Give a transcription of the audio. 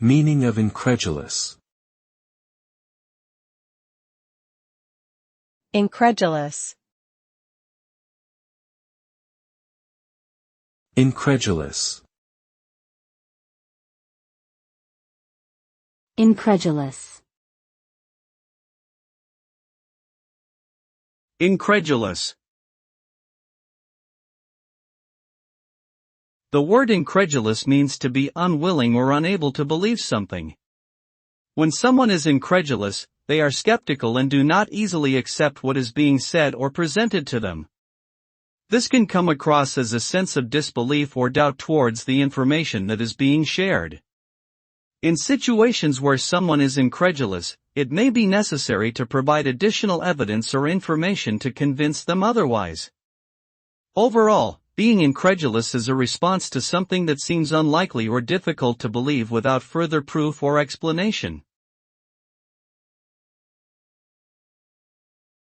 Meaning of incredulous. Incredulous. Incredulous. Incredulous. Incredulous. The word incredulous means to be unwilling or unable to believe something. When someone is incredulous, they are skeptical and do not easily accept what is being said or presented to them. This can come across as a sense of disbelief or doubt towards the information that is being shared. In situations where someone is incredulous, it may be necessary to provide additional evidence or information to convince them otherwise. Overall, being incredulous is a response to something that seems unlikely or difficult to believe without further proof or explanation.